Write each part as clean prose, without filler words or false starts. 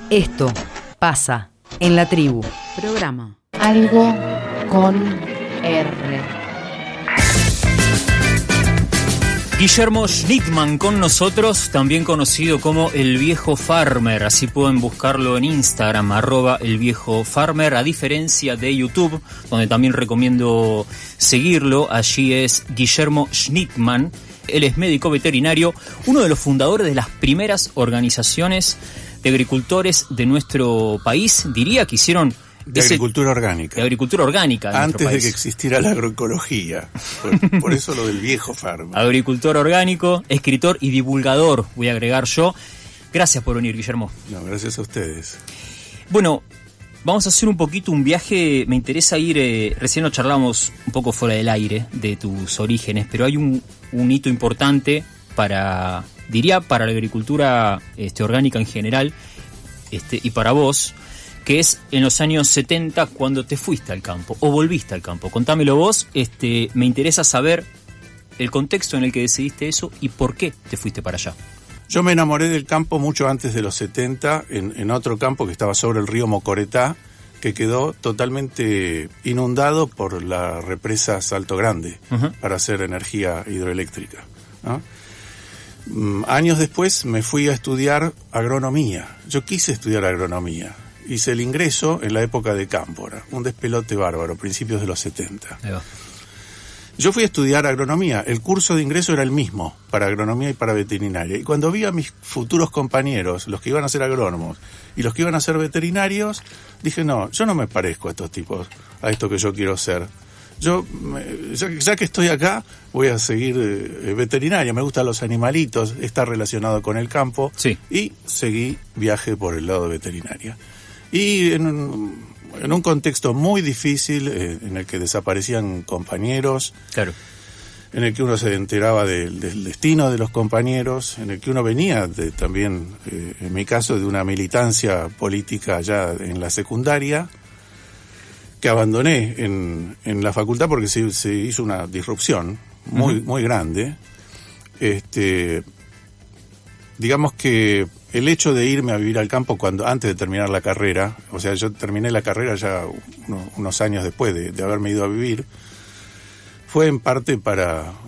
Esto pasa en la tribu. Programa. Algo con R. Guillermo Schnittmann con nosotros, también conocido como El Viejo Farmer, así pueden buscarlo en Instagram, @elviejofarmer, a diferencia de YouTube, donde también recomiendo seguirlo. Allí es Guillermo Schnittmann, él es médico veterinario, uno de los fundadores de las primeras organizaciones de agricultores de nuestro país, diría que hicieron... De agricultura orgánica. De agricultura orgánica. Antes de que existiera la agroecología. Por eso lo del viejo farmer. Agricultor orgánico, escritor y divulgador, voy a agregar yo. Gracias por venir, Guillermo. No, gracias a ustedes. Bueno, vamos a hacer un poquito un viaje. Me interesa ir, recién lo charlamos un poco fuera del aire de tus orígenes, pero hay un hito importante para la agricultura orgánica en general, y para vos, que es en los años 70 cuando te fuiste al campo, o volviste al campo. Contámelo vos, me interesa saber el contexto en el que decidiste eso y por qué te fuiste para allá. Yo me enamoré del campo mucho antes de los 70, en otro campo que estaba sobre el río Mocoretá, que quedó totalmente inundado por la represa Salto Grande, para hacer energía hidroeléctrica, ¿no? Años después me fui a estudiar agronomía. Yo quise estudiar agronomía. Hice el ingreso en la época de Cámpora, un despelote bárbaro, principios de los 70. Yo fui a estudiar agronomía, el curso de ingreso era el mismo para agronomía y para veterinaria. Y cuando vi a mis futuros compañeros, los que iban a ser agrónomos y los que iban a ser veterinarios, dije, no, yo no me parezco a estos tipos, a esto que yo quiero ser. Ya que estoy acá, voy a seguir veterinaria, me gustan los animalitos, está relacionado con el campo, sí. Y seguí viaje por el lado de veterinaria. Y en un contexto muy difícil, en el que desaparecían compañeros, claro, en el que uno se enteraba del destino de los compañeros, en el que uno venía también, en mi caso, de una militancia política ya en la secundaria, que abandoné en la facultad porque se hizo una disrupción muy grande. Digamos que el hecho de irme a vivir al campo antes de terminar la carrera, o sea, yo terminé la carrera ya unos años después de haberme ido a vivir, fue en parte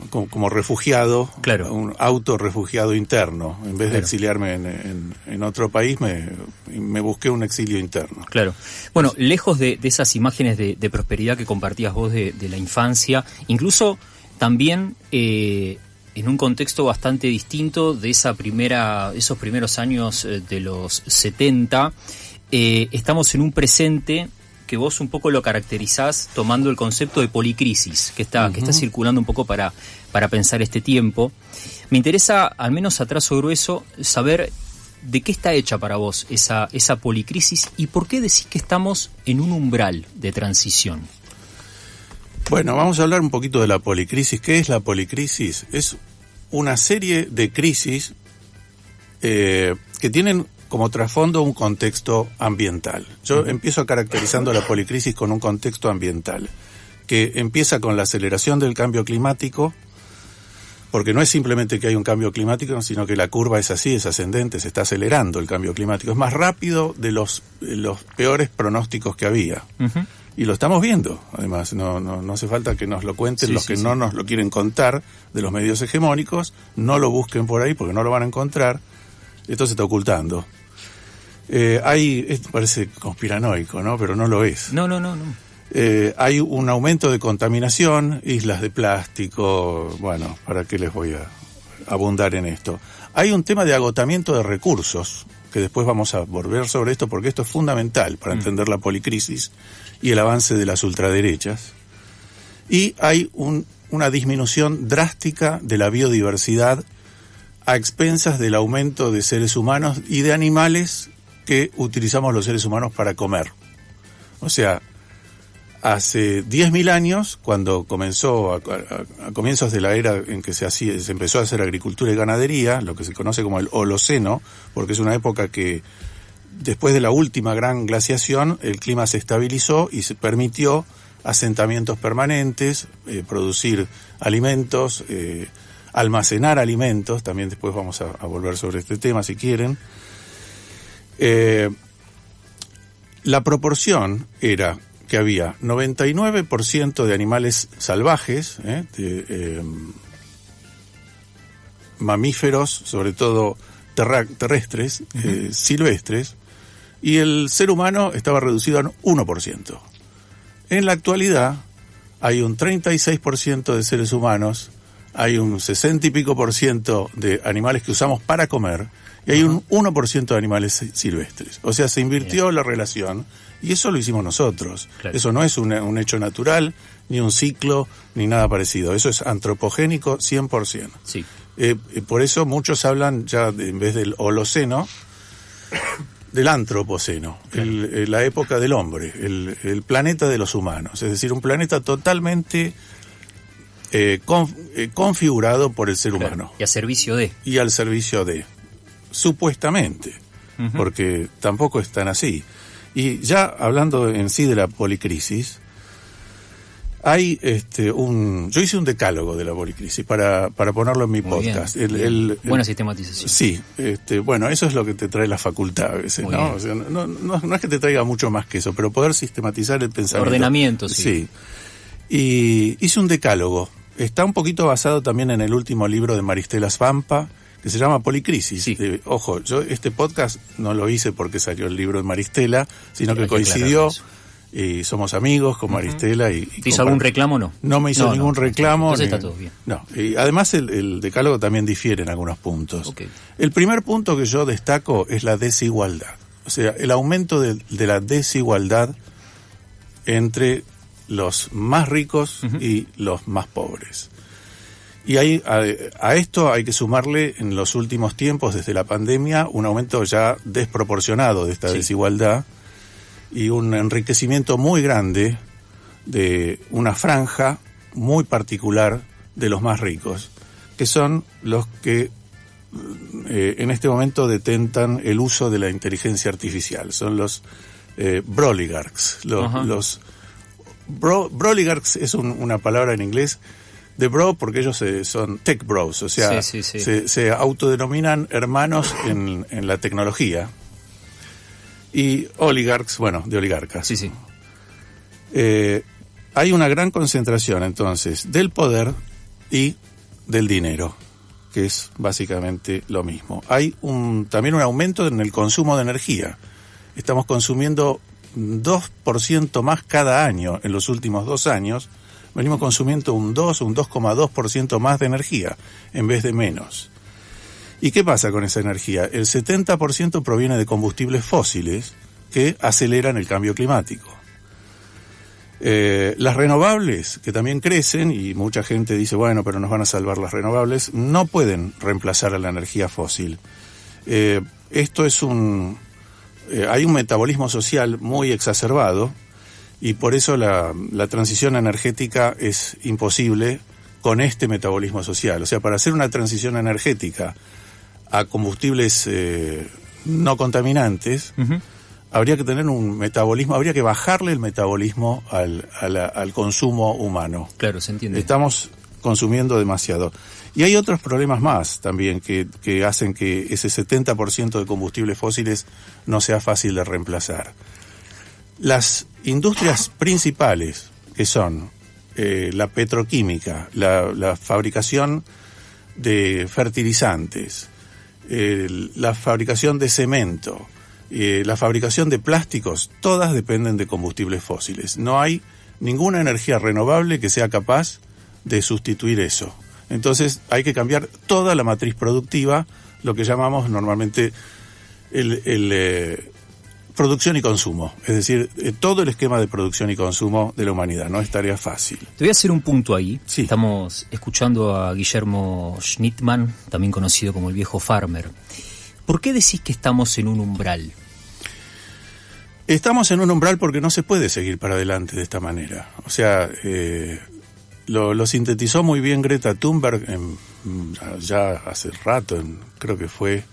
como refugiado, claro, un autorrefugiado interno. En vez de exiliarme en otro país, me busqué un exilio interno. Claro. Bueno, lejos de esas imágenes de prosperidad que compartías vos de la infancia, incluso también en un contexto bastante distinto de esos primeros años de los 70, estamos en un presente que vos un poco lo caracterizás tomando el concepto de policrisis que está circulando un poco para pensar este tiempo. Me interesa, al menos a trazo grueso, saber de qué está hecha para vos esa policrisis y por qué decís que estamos en un umbral de transición. Bueno, vamos a hablar un poquito de la policrisis. ¿Qué es la policrisis? Es una serie de crisis que tienen como trasfondo un contexto ambiental. Yo empiezo caracterizando la policrisis con un contexto ambiental, que empieza con la aceleración del cambio climático, porque no es simplemente que hay un cambio climático, sino que la curva es así, es ascendente, se está acelerando el cambio climático. Es más rápido de los peores pronósticos que había. Y lo estamos viendo, además, no hace falta que nos lo cuenten los que no nos lo quieren contar de los medios hegemónicos, no lo busquen por ahí porque no lo van a encontrar, esto se está ocultando. Esto parece conspiranoico, ¿no? Pero no lo es. No. Hay un aumento de contaminación, islas de plástico, bueno, ¿para qué les voy a abundar en esto? Hay un tema de agotamiento de recursos, que después vamos a volver sobre esto porque esto es fundamental para entender la policrisis y el avance de las ultraderechas. Y hay una disminución drástica de la biodiversidad a expensas del aumento de seres humanos y de animales que utilizamos los seres humanos para comer. O sea, hace 10.000 años, cuando comenzó a comienzos de la era en que se empezó a hacer agricultura y ganadería, lo que se conoce como el Holoceno, porque es una época que después de la última gran glaciación el clima se estabilizó y se permitió asentamientos permanentes, producir alimentos, almacenar alimentos, también después vamos a volver sobre este tema si quieren. la proporción era que había 99% de animales salvajes, mamíferos, sobre todo terrestres, silvestres, y el ser humano estaba reducido a 1%. En la actualidad hay un 36% de seres humanos, hay un 60 y pico % de animales que usamos para comer, y hay un 1% de animales silvestres. O sea, se invirtió la relación, y eso lo hicimos nosotros. Claro. Eso no es un hecho natural, ni un ciclo, ni nada parecido. Eso es antropogénico 100%. Sí. Por eso muchos hablan ya, en vez del Holoceno, del Antropoceno, claro. La época del hombre, el planeta de los humanos. Es decir, un planeta totalmente configurado por el ser humano. Y a servicio de. Y al servicio de. Supuestamente. Porque tampoco es tan así. Y ya hablando en sí de la policrisis, hay yo hice un decálogo de la policrisis para ponerlo en mi muy podcast. Bien. Buena sistematización. Sí, bueno, eso es lo que te trae la facultad a veces, muy ¿no? O sea, no es que te traiga mucho más que eso, pero poder sistematizar el pensamiento. Ordenamiento, sí. Sí. Y hice un decálogo. Está un poquito basado también en el último libro de Maristela Svampa, que se llama Policrisis. Sí. Ojo, yo este podcast no lo hice porque salió el libro de Maristela, sino que coincidió, y somos amigos con Maristela. ¿Te hizo algún reclamo o no? No me hizo ningún reclamo. Entonces está todo bien. No, y además el decálogo también difiere en algunos puntos. Okay. El primer punto que yo destaco es la desigualdad. O sea, el aumento de la desigualdad entre los más ricos y los más pobres. Y ahí, a esto hay que sumarle en los últimos tiempos, desde la pandemia, un aumento ya desproporcionado de esta desigualdad y un enriquecimiento muy grande de una franja muy particular de los más ricos, que son los que en este momento detentan el uso de la inteligencia artificial. Son los broligarchs. Broligarchs es una palabra en inglés de bro, porque ellos son tech bros, o sea, se autodenominan hermanos en la tecnología. Y oligarchs, bueno, de oligarcas. Sí, sí. Hay una gran concentración, entonces, del poder y del dinero, que es básicamente lo mismo. Hay también un aumento en el consumo de energía. Estamos consumiendo 2% más cada año en los últimos 2 años. Venimos consumiendo un 2,2% más de energía, en vez de menos. ¿Y qué pasa con esa energía? El 70% proviene de combustibles fósiles que aceleran el cambio climático. Las renovables, que también crecen, y mucha gente dice, bueno, pero nos van a salvar las renovables, no pueden reemplazar a la energía fósil. Esto es hay un metabolismo social muy exacerbado, y por eso la transición energética es imposible con este metabolismo social. O sea, para hacer una transición energética a combustibles no contaminantes, habría que tener un metabolismo, habría que bajarle el metabolismo al consumo humano. Claro, se entiende. Estamos consumiendo demasiado. Y hay otros problemas más también que hacen que ese 70% de combustibles fósiles no sea fácil de reemplazar. Las industrias principales, que son la petroquímica, la fabricación de fertilizantes, la fabricación de cemento, la fabricación de plásticos, todas dependen de combustibles fósiles. No hay ninguna energía renovable que sea capaz de sustituir eso. Entonces hay que cambiar toda la matriz productiva, lo que llamamos normalmente producción y consumo, es decir, todo el esquema de producción y consumo de la humanidad. No es tarea fácil. Te voy a hacer un punto ahí. Sí. Estamos escuchando a Guillermo Schnittmann, también conocido como el viejo farmer. ¿Por qué decís que estamos en un umbral? Estamos en un umbral porque no se puede seguir para adelante de esta manera. O sea, lo sintetizó muy bien Greta Thunberg ya hace rato, creo que fue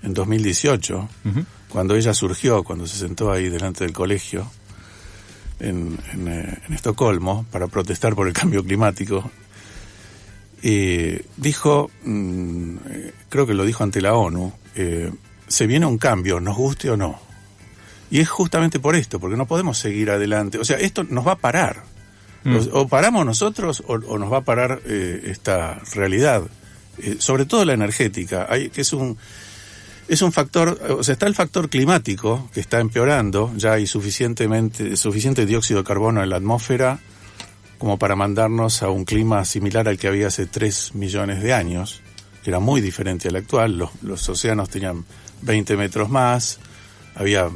en 2018, cuando ella surgió, cuando se sentó ahí delante del colegio en Estocolmo para protestar por el cambio climático. Dijo, creo que lo dijo ante la ONU, se viene un cambio, nos guste o no. Y es justamente por esto, porque no podemos seguir adelante. O sea, esto nos va a parar. O paramos nosotros o nos va a parar esta realidad. Sobre todo la energética, que es un factor, o sea, está el factor climático que está empeorando, ya hay suficiente dióxido de carbono en la atmósfera como para mandarnos a un clima similar al que había hace 3 millones de años, que era muy diferente al actual. Los océanos tenían 20 metros más, había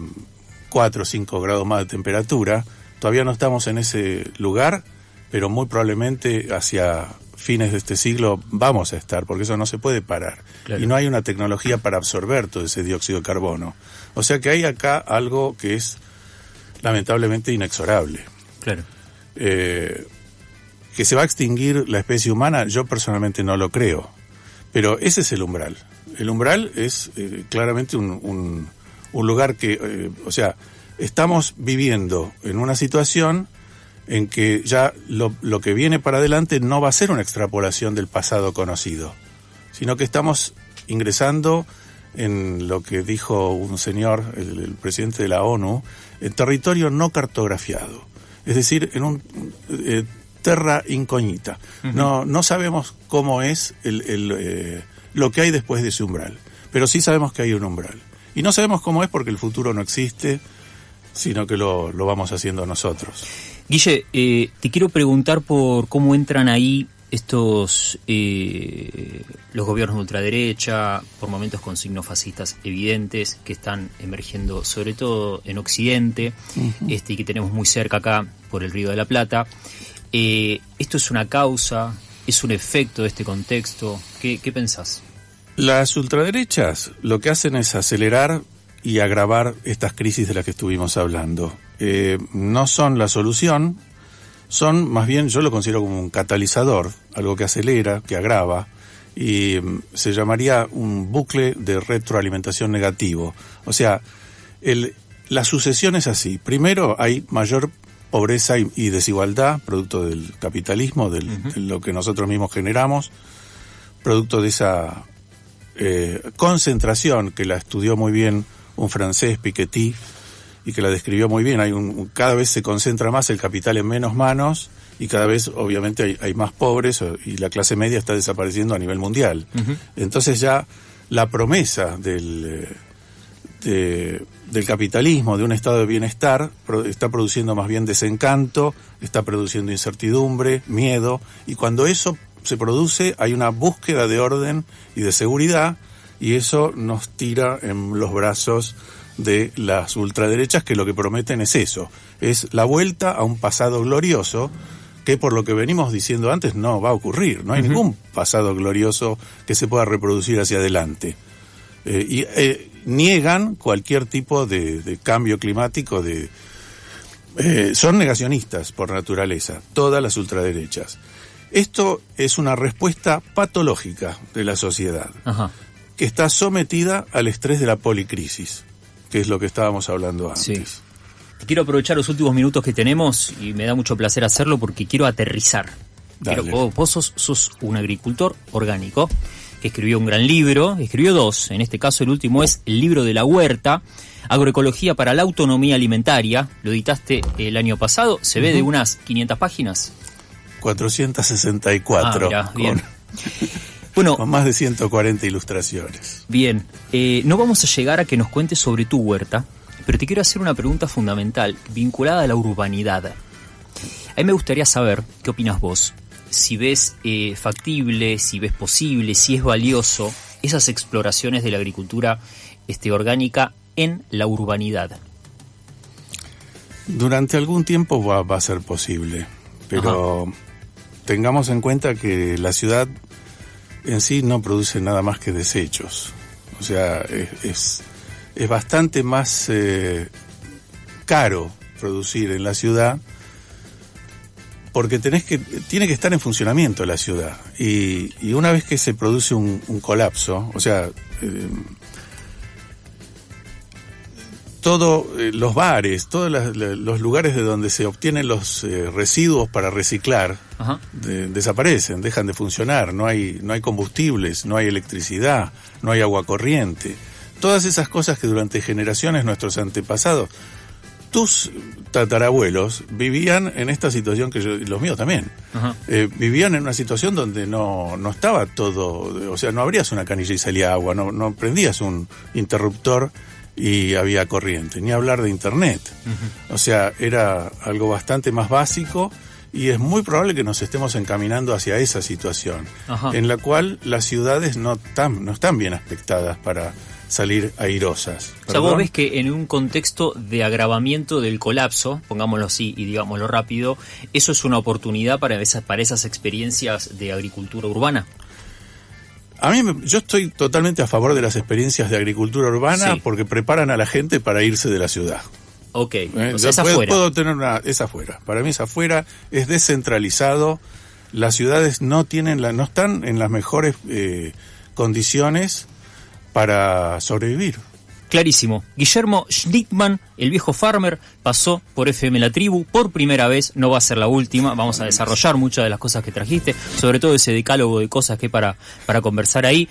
4 o 5 grados más de temperatura. Todavía no estamos en ese lugar, pero muy probablemente hacia fines de este siglo vamos a estar, porque eso no se puede parar. Claro. Y no hay una tecnología para absorber todo ese dióxido de carbono. O sea que hay acá algo que es lamentablemente inexorable. Claro. Que se va a extinguir la especie humana, yo personalmente no lo creo. Pero ese es el umbral. El umbral es claramente un lugar que, o sea, estamos viviendo en una situación en que ya lo que viene para adelante no va a ser una extrapolación del pasado conocido, sino que estamos ingresando en lo que dijo un señor, el presidente de la ONU, en territorio no cartografiado, es decir, en un terra incognita. Uh-huh. No sabemos cómo es lo que hay después de ese umbral, pero sí sabemos que hay un umbral. Y no sabemos cómo es porque el futuro no existe, sino que lo vamos haciendo nosotros. Guille, te quiero preguntar por cómo entran ahí estos los gobiernos de ultraderecha, por momentos con signos fascistas evidentes, que están emergiendo sobre todo en Occidente, uh-huh. Y que tenemos muy cerca acá por el Río de la Plata. ¿Esto es una causa? ¿Es un efecto de este contexto? ¿Qué pensás? Las ultraderechas lo que hacen es acelerar y agravar estas crisis de las que estuvimos hablando. No son la solución, son más bien, yo lo considero como un catalizador, algo que acelera, que agrava, y se llamaría un bucle de retroalimentación negativo. O sea, la sucesión es así. Primero hay mayor pobreza y desigualdad, producto del capitalismo, de lo que nosotros mismos generamos, producto de esa concentración que la estudió muy bien un francés, Piketty, y que la describió muy bien. Cada vez se concentra más el capital en menos manos y cada vez obviamente hay más pobres y la clase media está desapareciendo a nivel mundial. Uh-huh. Entonces ya la promesa del capitalismo, de un estado de bienestar, está produciendo más bien desencanto, está produciendo incertidumbre, miedo, y cuando eso se produce hay una búsqueda de orden y de seguridad, y eso nos tira en los brazos de las ultraderechas, que lo que prometen es eso, es la vuelta a un pasado glorioso que, por lo que venimos diciendo antes, no va a ocurrir. No hay ningún pasado glorioso que se pueda reproducir hacia adelante. Niegan cualquier tipo de cambio climático, son negacionistas por naturaleza, todas las ultraderechas. Esto es una respuesta patológica de la sociedad. Ajá. Que está sometida al estrés de la policrisis, que es lo que estábamos hablando antes. Sí. Quiero aprovechar los últimos minutos que tenemos, y me da mucho placer hacerlo porque quiero aterrizar. Vos sos un agricultor orgánico que escribió un gran libro, escribió 2, en este caso el último es El libro de la huerta, Agroecología para la autonomía alimentaria, lo editaste el año pasado, se ve de unas 500 páginas. 464. Mirá, bien. Bueno, con más de 140 ilustraciones. Bien, no vamos a llegar a que nos cuentes sobre tu huerta, pero te quiero hacer una pregunta fundamental, vinculada a la urbanidad. A mí me gustaría saber, ¿qué opinas vos? Si ves factible, si ves posible, si es valioso esas exploraciones de la agricultura orgánica en la urbanidad. Durante algún tiempo va a ser posible, pero tengamos en cuenta que la ciudad en sí no produce nada más que desechos. O sea, es bastante más caro producir en la ciudad porque tiene que estar en funcionamiento la ciudad. Y una vez que se produce un colapso, o sea, todos los bares, todos los lugares de donde se obtienen los residuos para reciclar, desaparecen, dejan de funcionar, no hay combustibles, no hay electricidad, no hay agua corriente. todas esas cosas que durante generaciones nuestros antepasados, tus tatarabuelos, vivían en esta situación que los míos también. Vivían en una situación donde no estaba todo, o sea, no abrías una canilla y salía agua, no prendías un interruptor y había corriente, ni hablar de internet. O sea, era algo bastante más básico y es muy probable que nos estemos encaminando hacia esa situación, en la cual las ciudades no están bien aspectadas para salir airosas. O sea, vos ves que en un contexto de agravamiento del colapso, pongámoslo así y digámoslo rápido, eso es una oportunidad para esas experiencias de agricultura urbana. Yo estoy totalmente a favor de las experiencias de agricultura urbana, sí, porque preparan a la gente para irse de la ciudad. Ok, o sea, es afuera. Puedo tener es afuera. Para mí es afuera, es descentralizado. Las ciudades no están en las mejores condiciones para sobrevivir. Clarísimo. Guillermo Schnittmann, el viejo farmer, pasó por FM La Tribu por primera vez, no va a ser la última, vamos a desarrollar muchas de las cosas que trajiste, sobre todo ese decálogo de cosas que hay para conversar ahí.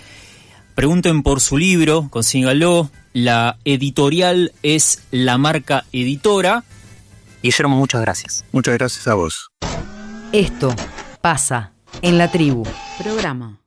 Pregunten por su libro, consíganlo, la editorial es La Marca Editora. Guillermo, muchas gracias. Muchas gracias a vos. Esto pasa en La Tribu. Programa